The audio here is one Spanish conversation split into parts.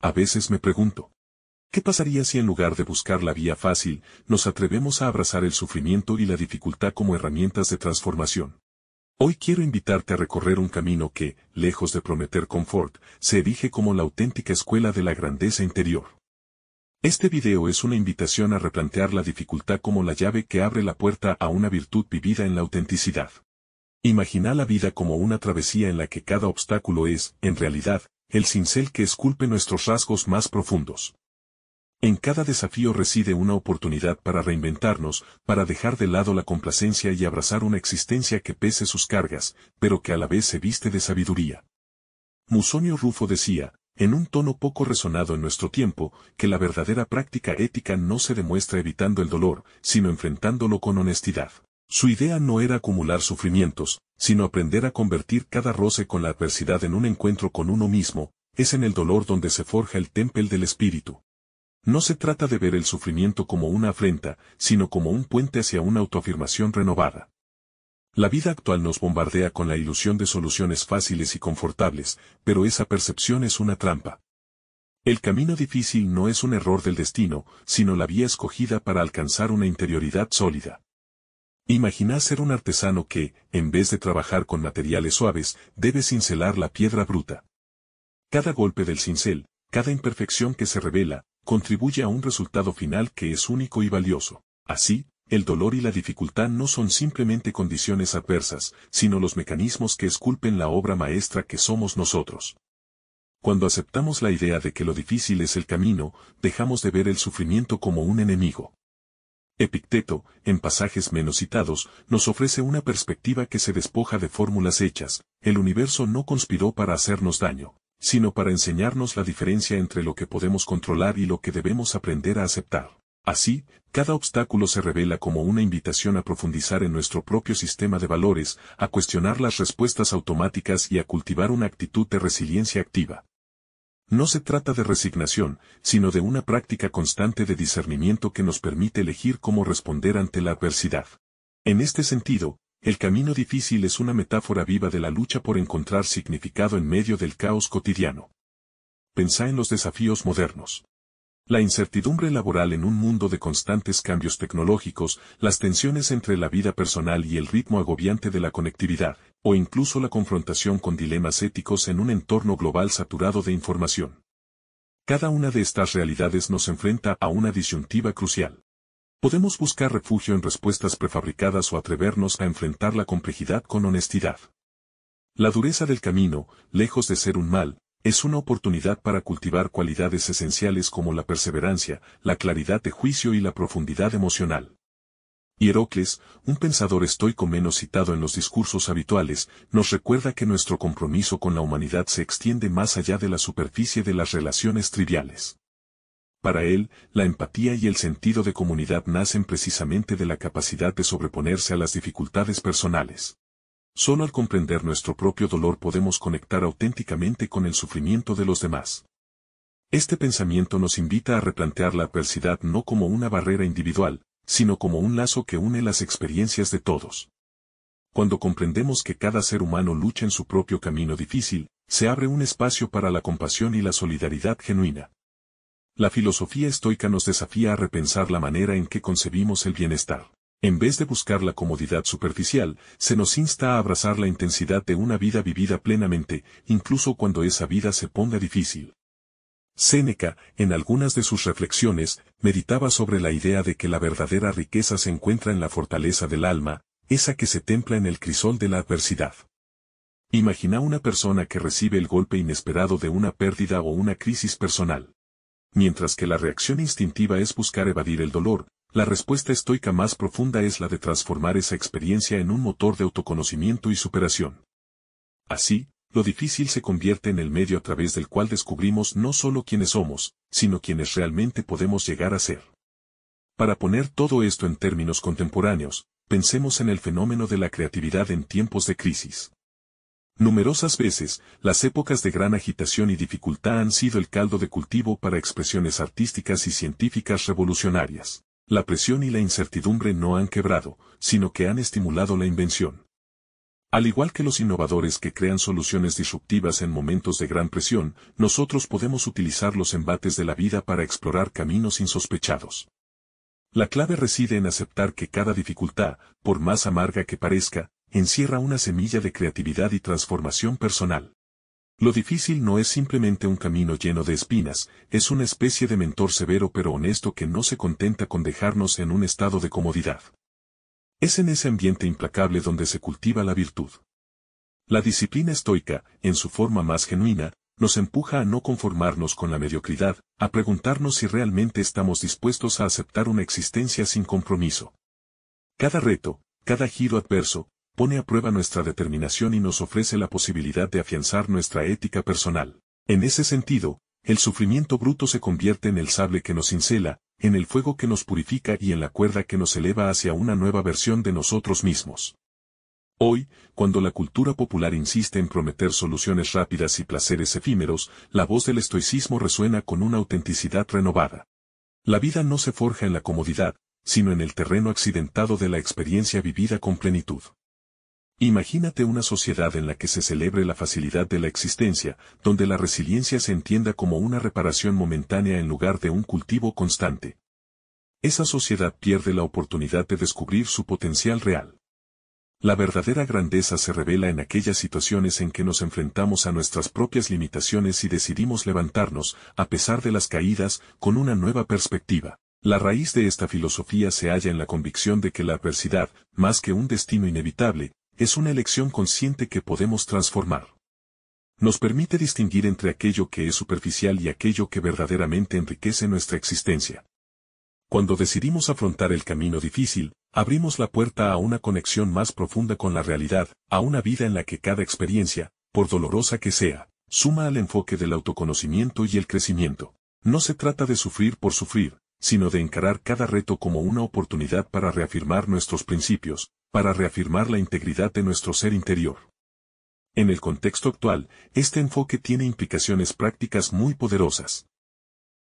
A veces me pregunto, ¿qué pasaría si en lugar de buscar la vía fácil, nos atrevemos a abrazar el sufrimiento y la dificultad como herramientas de transformación? Hoy quiero invitarte a recorrer un camino que, lejos de prometer confort, se erige como la auténtica escuela de la grandeza interior. Este video es una invitación a replantear la dificultad como la llave que abre la puerta a una virtud vivida en la autenticidad. Imagina la vida como una travesía en la que cada obstáculo es, en realidad, el cincel que esculpe nuestros rasgos más profundos. En cada desafío reside una oportunidad para reinventarnos, para dejar de lado la complacencia y abrazar una existencia que pese sus cargas, pero que a la vez se viste de sabiduría. Musonio Rufo decía, en un tono poco resonado en nuestro tiempo, que la verdadera práctica ética no se demuestra evitando el dolor, sino enfrentándolo con honestidad. Su idea no era acumular sufrimientos, sino aprender a convertir cada roce con la adversidad en un encuentro con uno mismo. Es en el dolor donde se forja el temple del espíritu. No se trata de ver el sufrimiento como una afrenta, sino como un puente hacia una autoafirmación renovada. La vida actual nos bombardea con la ilusión de soluciones fáciles y confortables, pero esa percepción es una trampa. El camino difícil no es un error del destino, sino la vía escogida para alcanzar una interioridad sólida. Imagina ser un artesano que, en vez de trabajar con materiales suaves, debe cincelar la piedra bruta. Cada golpe del cincel, cada imperfección que se revela, contribuye a un resultado final que es único y valioso. Así, el dolor y la dificultad no son simplemente condiciones adversas, sino los mecanismos que esculpen la obra maestra que somos nosotros. Cuando aceptamos la idea de que lo difícil es el camino, dejamos de ver el sufrimiento como un enemigo. Epicteto, en pasajes menos citados, nos ofrece una perspectiva que se despoja de fórmulas hechas. El universo no conspiró para hacernos daño, sino para enseñarnos la diferencia entre lo que podemos controlar y lo que debemos aprender a aceptar. Así, cada obstáculo se revela como una invitación a profundizar en nuestro propio sistema de valores, a cuestionar las respuestas automáticas y a cultivar una actitud de resiliencia activa. No se trata de resignación, sino de una práctica constante de discernimiento que nos permite elegir cómo responder ante la adversidad. En este sentido, el camino difícil es una metáfora viva de la lucha por encontrar significado en medio del caos cotidiano. Pensá en los desafíos modernos. La incertidumbre laboral en un mundo de constantes cambios tecnológicos, las tensiones entre la vida personal y el ritmo agobiante de la conectividad, o incluso la confrontación con dilemas éticos en un entorno global saturado de información. Cada una de estas realidades nos enfrenta a una disyuntiva crucial. Podemos buscar refugio en respuestas prefabricadas o atrevernos a enfrentar la complejidad con honestidad. La dureza del camino, lejos de ser un mal, es una oportunidad para cultivar cualidades esenciales como la perseverancia, la claridad de juicio y la profundidad emocional. Hierocles, un pensador estoico menos citado en los discursos habituales, nos recuerda que nuestro compromiso con la humanidad se extiende más allá de la superficie de las relaciones triviales. Para él, la empatía y el sentido de comunidad nacen precisamente de la capacidad de sobreponerse a las dificultades personales. Solo al comprender nuestro propio dolor podemos conectar auténticamente con el sufrimiento de los demás. Este pensamiento nos invita a replantear la adversidad no como una barrera individual, sino como un lazo que une las experiencias de todos. Cuando comprendemos que cada ser humano lucha en su propio camino difícil, se abre un espacio para la compasión y la solidaridad genuina. La filosofía estoica nos desafía a repensar la manera en que concebimos el bienestar. En vez de buscar la comodidad superficial, se nos insta a abrazar la intensidad de una vida vivida plenamente, incluso cuando esa vida se ponga difícil. Séneca, en algunas de sus reflexiones, meditaba sobre la idea de que la verdadera riqueza se encuentra en la fortaleza del alma, esa que se templa en el crisol de la adversidad. Imagina una persona que recibe el golpe inesperado de una pérdida o una crisis personal. Mientras que la reacción instintiva es buscar evadir el dolor, la respuesta estoica más profunda es la de transformar esa experiencia en un motor de autoconocimiento y superación. Así, lo difícil se convierte en el medio a través del cual descubrimos no solo quiénes somos, sino quienes realmente podemos llegar a ser. Para poner todo esto en términos contemporáneos, pensemos en el fenómeno de la creatividad en tiempos de crisis. Numerosas veces, las épocas de gran agitación y dificultad han sido el caldo de cultivo para expresiones artísticas y científicas revolucionarias. La presión y la incertidumbre no han quebrado, sino que han estimulado la invención. Al igual que los innovadores que crean soluciones disruptivas en momentos de gran presión, nosotros podemos utilizar los embates de la vida para explorar caminos insospechados. La clave reside en aceptar que cada dificultad, por más amarga que parezca, encierra una semilla de creatividad y transformación personal. Lo difícil no es simplemente un camino lleno de espinas, es una especie de mentor severo pero honesto que no se contenta con dejarnos en un estado de comodidad. Es en ese ambiente implacable donde se cultiva la virtud. La disciplina estoica, en su forma más genuina, nos empuja a no conformarnos con la mediocridad, a preguntarnos si realmente estamos dispuestos a aceptar una existencia sin compromiso. Cada reto, cada giro adverso, pone a prueba nuestra determinación y nos ofrece la posibilidad de afianzar nuestra ética personal. En ese sentido, el sufrimiento bruto se convierte en el sable que nos cincela, en el fuego que nos purifica y en la cuerda que nos eleva hacia una nueva versión de nosotros mismos. Hoy, cuando la cultura popular insiste en prometer soluciones rápidas y placeres efímeros, la voz del estoicismo resuena con una autenticidad renovada. La vida no se forja en la comodidad, sino en el terreno accidentado de la experiencia vivida con plenitud. Imagínate una sociedad en la que se celebre la facilidad de la existencia, donde la resiliencia se entienda como una reparación momentánea en lugar de un cultivo constante. Esa sociedad pierde la oportunidad de descubrir su potencial real. La verdadera grandeza se revela en aquellas situaciones en que nos enfrentamos a nuestras propias limitaciones y decidimos levantarnos, a pesar de las caídas, con una nueva perspectiva. La raíz de esta filosofía se halla en la convicción de que la adversidad, más que un destino inevitable, es una elección consciente que podemos transformar. Nos permite distinguir entre aquello que es superficial y aquello que verdaderamente enriquece nuestra existencia. Cuando decidimos afrontar el camino difícil, abrimos la puerta a una conexión más profunda con la realidad, a una vida en la que cada experiencia, por dolorosa que sea, suma al enfoque del autoconocimiento y el crecimiento. No se trata de sufrir por sufrir, sino de encarar cada reto como una oportunidad para reafirmar nuestros principios, para reafirmar la integridad de nuestro ser interior. En el contexto actual, este enfoque tiene implicaciones prácticas muy poderosas.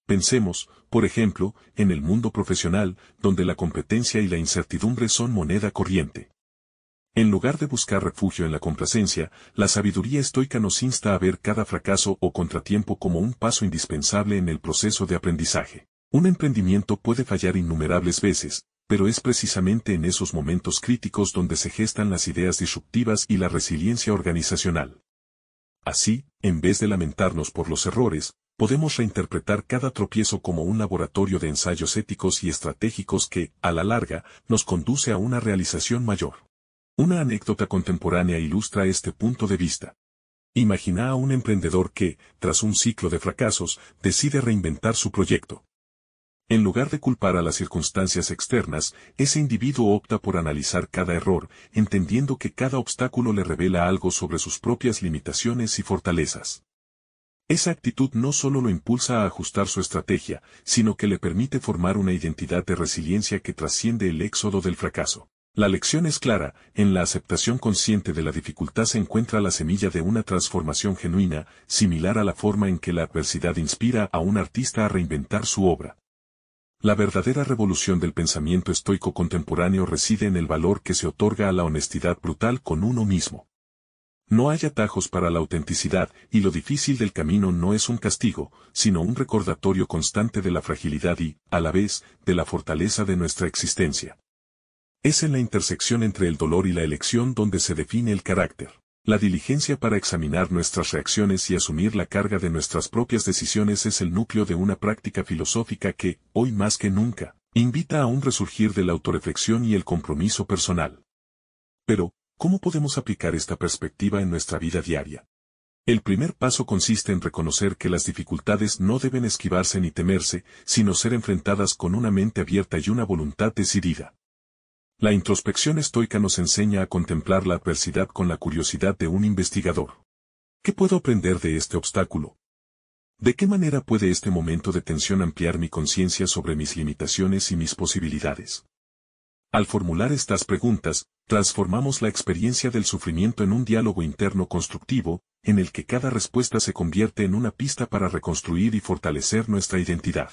Pensemos, por ejemplo, en el mundo profesional, donde la competencia y la incertidumbre son moneda corriente. En lugar de buscar refugio en la complacencia, la sabiduría estoica nos insta a ver cada fracaso o contratiempo como un paso indispensable en el proceso de aprendizaje. Un emprendimiento puede fallar innumerables veces, pero es precisamente en esos momentos críticos donde se gestan las ideas disruptivas y la resiliencia organizacional. Así, en vez de lamentarnos por los errores, podemos reinterpretar cada tropiezo como un laboratorio de ensayos éticos y estratégicos que, a la larga, nos conduce a una realización mayor. Una anécdota contemporánea ilustra este punto de vista. Imagina a un emprendedor que, tras un ciclo de fracasos, decide reinventar su proyecto. En lugar de culpar a las circunstancias externas, ese individuo opta por analizar cada error, entendiendo que cada obstáculo le revela algo sobre sus propias limitaciones y fortalezas. Esa actitud no solo lo impulsa a ajustar su estrategia, sino que le permite formar una identidad de resiliencia que trasciende el éxodo del fracaso. La lección es clara, en la aceptación consciente de la dificultad se encuentra la semilla de una transformación genuina, similar a la forma en que la adversidad inspira a un artista a reinventar su obra. La verdadera revolución del pensamiento estoico contemporáneo reside en el valor que se otorga a la honestidad brutal con uno mismo. No hay atajos para la autenticidad, y lo difícil del camino no es un castigo, sino un recordatorio constante de la fragilidad y, a la vez, de la fortaleza de nuestra existencia. Es en la intersección entre el dolor y la elección donde se define el carácter. La diligencia para examinar nuestras reacciones y asumir la carga de nuestras propias decisiones es el núcleo de una práctica filosófica que, hoy más que nunca, invita a un resurgir de la autorreflexión y el compromiso personal. Pero, ¿cómo podemos aplicar esta perspectiva en nuestra vida diaria? El primer paso consiste en reconocer que las dificultades no deben esquivarse ni temerse, sino ser enfrentadas con una mente abierta y una voluntad decidida. La introspección estoica nos enseña a contemplar la adversidad con la curiosidad de un investigador. ¿Qué puedo aprender de este obstáculo? ¿De qué manera puede este momento de tensión ampliar mi conciencia sobre mis limitaciones y mis posibilidades? Al formular estas preguntas, transformamos la experiencia del sufrimiento en un diálogo interno constructivo, en el que cada respuesta se convierte en una pista para reconstruir y fortalecer nuestra identidad.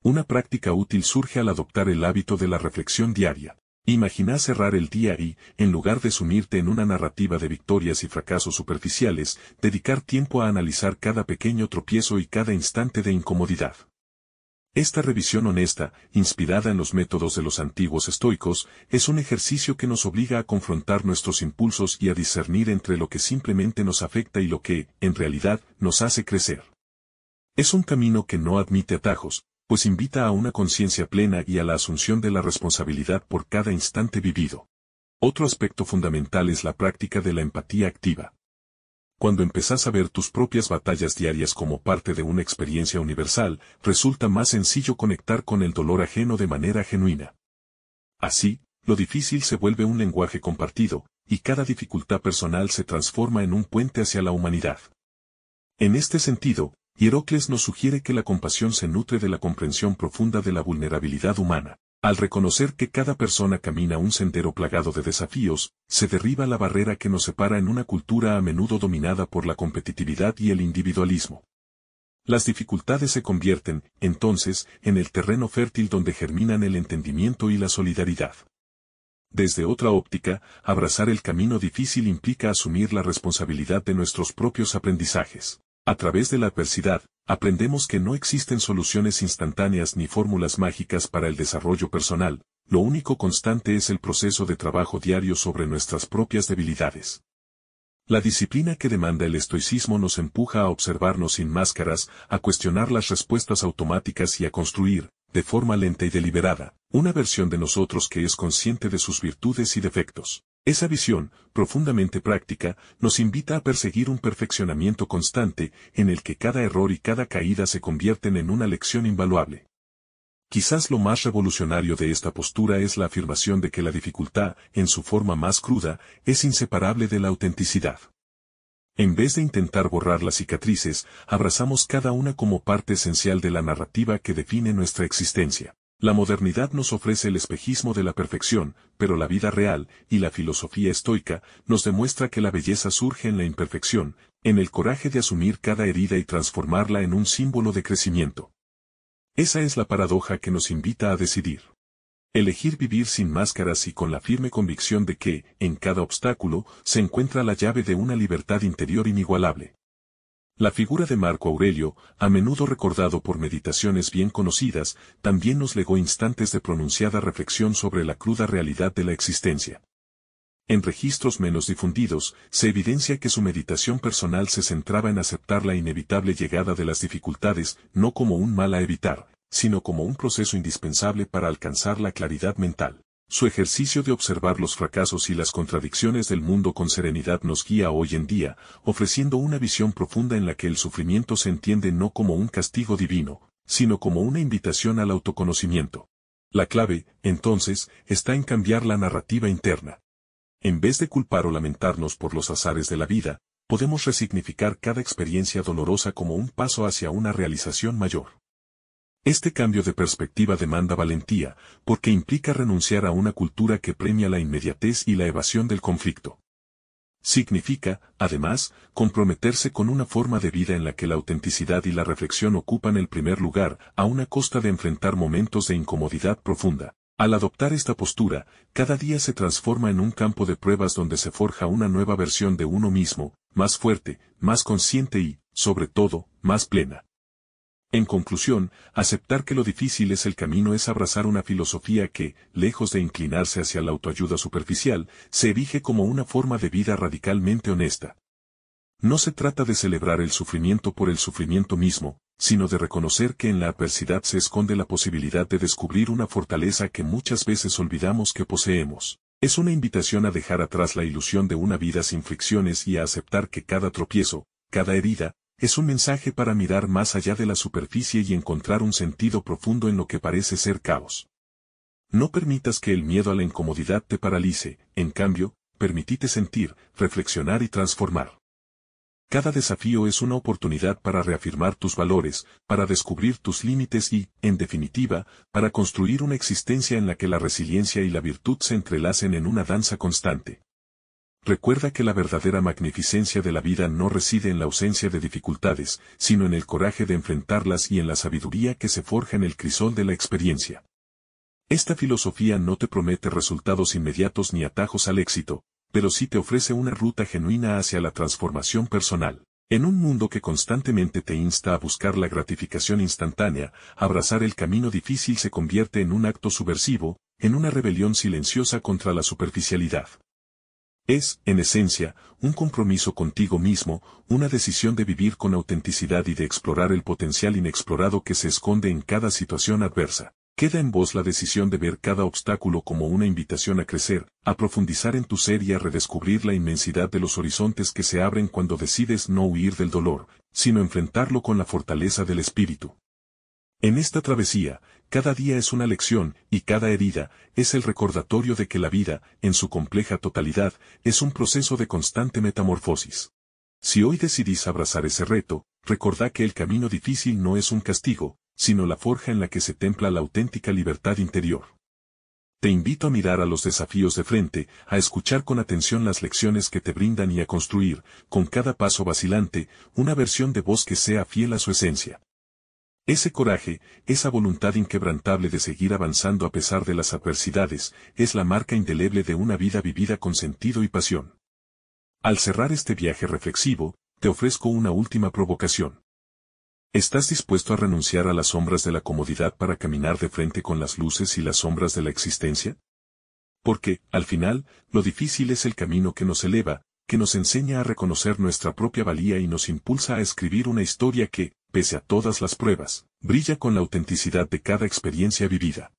Una práctica útil surge al adoptar el hábito de la reflexión diaria. Imagina cerrar el día y, en lugar de sumirte en una narrativa de victorias y fracasos superficiales, dedicar tiempo a analizar cada pequeño tropiezo y cada instante de incomodidad. Esta revisión honesta, inspirada en los métodos de los antiguos estoicos, es un ejercicio que nos obliga a confrontar nuestros impulsos y a discernir entre lo que simplemente nos afecta y lo que, en realidad, nos hace crecer. Es un camino que no admite atajos, pues invita a una conciencia plena y a la asunción de la responsabilidad por cada instante vivido. Otro aspecto fundamental es la práctica de la empatía activa. Cuando empezás a ver tus propias batallas diarias como parte de una experiencia universal, resulta más sencillo conectar con el dolor ajeno de manera genuina. Así, lo difícil se vuelve un lenguaje compartido, y cada dificultad personal se transforma en un puente hacia la humanidad. En este sentido, Hierocles nos sugiere que la compasión se nutre de la comprensión profunda de la vulnerabilidad humana. Al reconocer que cada persona camina un sendero plagado de desafíos, se derriba la barrera que nos separa en una cultura a menudo dominada por la competitividad y el individualismo. Las dificultades se convierten, entonces, en el terreno fértil donde germinan el entendimiento y la solidaridad. Desde otra óptica, abrazar el camino difícil implica asumir la responsabilidad de nuestros propios aprendizajes. A través de la adversidad, aprendemos que no existen soluciones instantáneas ni fórmulas mágicas para el desarrollo personal, lo único constante es el proceso de trabajo diario sobre nuestras propias debilidades. La disciplina que demanda el estoicismo nos empuja a observarnos sin máscaras, a cuestionar las respuestas automáticas y a construir, de forma lenta y deliberada, una versión de nosotros que es consciente de sus virtudes y defectos. Esa visión, profundamente práctica, nos invita a perseguir un perfeccionamiento constante, en el que cada error y cada caída se convierten en una lección invaluable. Quizás lo más revolucionario de esta postura es la afirmación de que la dificultad, en su forma más cruda, es inseparable de la autenticidad. En vez de intentar borrar las cicatrices, abrazamos cada una como parte esencial de la narrativa que define nuestra existencia. La modernidad nos ofrece el espejismo de la perfección, pero la vida real, y la filosofía estoica, nos demuestra que la belleza surge en la imperfección, en el coraje de asumir cada herida y transformarla en un símbolo de crecimiento. Esa es la paradoja que nos invita a decidir. Elegir vivir sin máscaras y con la firme convicción de que, en cada obstáculo, se encuentra la llave de una libertad interior inigualable. La figura de Marco Aurelio, a menudo recordado por meditaciones bien conocidas, también nos legó instantes de pronunciada reflexión sobre la cruda realidad de la existencia. En registros menos difundidos, se evidencia que su meditación personal se centraba en aceptar la inevitable llegada de las dificultades, no como un mal a evitar, sino como un proceso indispensable para alcanzar la claridad mental. Su ejercicio de observar los fracasos y las contradicciones del mundo con serenidad nos guía hoy en día, ofreciendo una visión profunda en la que el sufrimiento se entiende no como un castigo divino, sino como una invitación al autoconocimiento. La clave, entonces, está en cambiar la narrativa interna. En vez de culpar o lamentarnos por los azares de la vida, podemos resignificar cada experiencia dolorosa como un paso hacia una realización mayor. Este cambio de perspectiva demanda valentía, porque implica renunciar a una cultura que premia la inmediatez y la evasión del conflicto. Significa, además, comprometerse con una forma de vida en la que la autenticidad y la reflexión ocupan el primer lugar, a una costa de enfrentar momentos de incomodidad profunda. Al adoptar esta postura, cada día se transforma en un campo de pruebas donde se forja una nueva versión de uno mismo, más fuerte, más consciente y, sobre todo, más plena. En conclusión, aceptar que lo difícil es el camino es abrazar una filosofía que, lejos de inclinarse hacia la autoayuda superficial, se erige como una forma de vida radicalmente honesta. No se trata de celebrar el sufrimiento por el sufrimiento mismo, sino de reconocer que en la adversidad se esconde la posibilidad de descubrir una fortaleza que muchas veces olvidamos que poseemos. Es una invitación a dejar atrás la ilusión de una vida sin fricciones y a aceptar que cada tropiezo, cada herida, es un mensaje para mirar más allá de la superficie y encontrar un sentido profundo en lo que parece ser caos. No permitas que el miedo a la incomodidad te paralice, en cambio, permitite sentir, reflexionar y transformar. Cada desafío es una oportunidad para reafirmar tus valores, para descubrir tus límites y, en definitiva, para construir una existencia en la que la resiliencia y la virtud se entrelacen en una danza constante. Recuerda que la verdadera magnificencia de la vida no reside en la ausencia de dificultades, sino en el coraje de enfrentarlas y en la sabiduría que se forja en el crisol de la experiencia. Esta filosofía no te promete resultados inmediatos ni atajos al éxito, pero sí te ofrece una ruta genuina hacia la transformación personal. En un mundo que constantemente te insta a buscar la gratificación instantánea, abrazar el camino difícil se convierte en un acto subversivo, en una rebelión silenciosa contra la superficialidad. Es, en esencia, un compromiso contigo mismo, una decisión de vivir con autenticidad y de explorar el potencial inexplorado que se esconde en cada situación adversa. Queda en vos la decisión de ver cada obstáculo como una invitación a crecer, a profundizar en tu ser y a redescubrir la inmensidad de los horizontes que se abren cuando decides no huir del dolor, sino enfrentarlo con la fortaleza del espíritu. En esta travesía, cada día es una lección, y cada herida, es el recordatorio de que la vida, en su compleja totalidad, es un proceso de constante metamorfosis. Si hoy decidís abrazar ese reto, recordá que el camino difícil no es un castigo, sino la forja en la que se templa la auténtica libertad interior. Te invito a mirar a los desafíos de frente, a escuchar con atención las lecciones que te brindan y a construir, con cada paso vacilante, una versión de vos que sea fiel a su esencia. Ese coraje, esa voluntad inquebrantable de seguir avanzando a pesar de las adversidades, es la marca indeleble de una vida vivida con sentido y pasión. Al cerrar este viaje reflexivo, te ofrezco una última provocación. ¿Estás dispuesto a renunciar a las sombras de la comodidad para caminar de frente con las luces y las sombras de la existencia? Porque, al final, lo difícil es el camino que nos eleva, que nos enseña a reconocer nuestra propia valía y nos impulsa a escribir una historia que, pese a todas las pruebas, brilla con la autenticidad de cada experiencia vivida.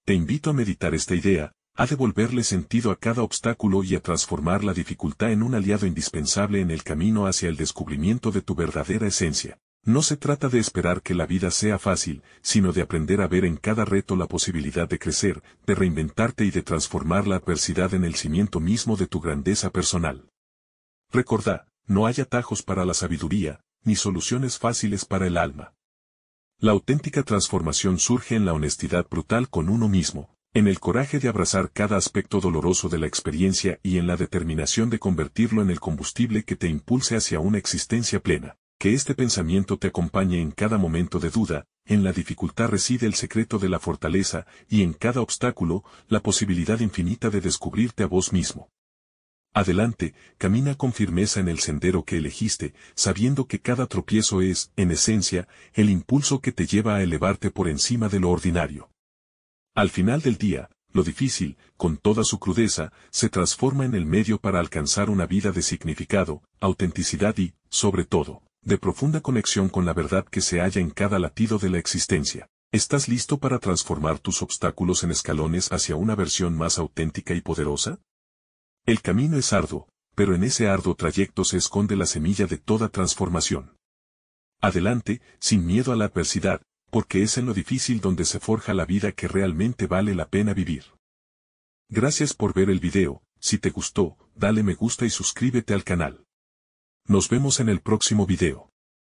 Te invito a meditar esta idea, a devolverle sentido a cada obstáculo y a transformar la dificultad en un aliado indispensable en el camino hacia el descubrimiento de tu verdadera esencia. No se trata de esperar que la vida sea fácil, sino de aprender a ver en cada reto la posibilidad de crecer, de reinventarte y de transformar la adversidad en el cimiento mismo de tu grandeza personal. Recordá, no hay atajos para la sabiduría, ni soluciones fáciles para el alma. La auténtica transformación surge en la honestidad brutal con uno mismo, en el coraje de abrazar cada aspecto doloroso de la experiencia y en la determinación de convertirlo en el combustible que te impulse hacia una existencia plena. Que este pensamiento te acompañe en cada momento de duda, en la dificultad reside el secreto de la fortaleza, y en cada obstáculo, la posibilidad infinita de descubrirte a vos mismo. Adelante, camina con firmeza en el sendero que elegiste, sabiendo que cada tropiezo es, en esencia, el impulso que te lleva a elevarte por encima de lo ordinario. Al final del día, lo difícil, con toda su crudeza, se transforma en el medio para alcanzar una vida de significado, autenticidad y, sobre todo, de profunda conexión con la verdad que se halla en cada latido de la existencia. ¿Estás listo para transformar tus obstáculos en escalones hacia una versión más auténtica y poderosa? El camino es arduo, pero en ese arduo trayecto se esconde la semilla de toda transformación. Adelante, sin miedo a la adversidad, porque es en lo difícil donde se forja la vida que realmente vale la pena vivir. Gracias por ver el video, si te gustó, dale me gusta y suscríbete al canal. Nos vemos en el próximo video.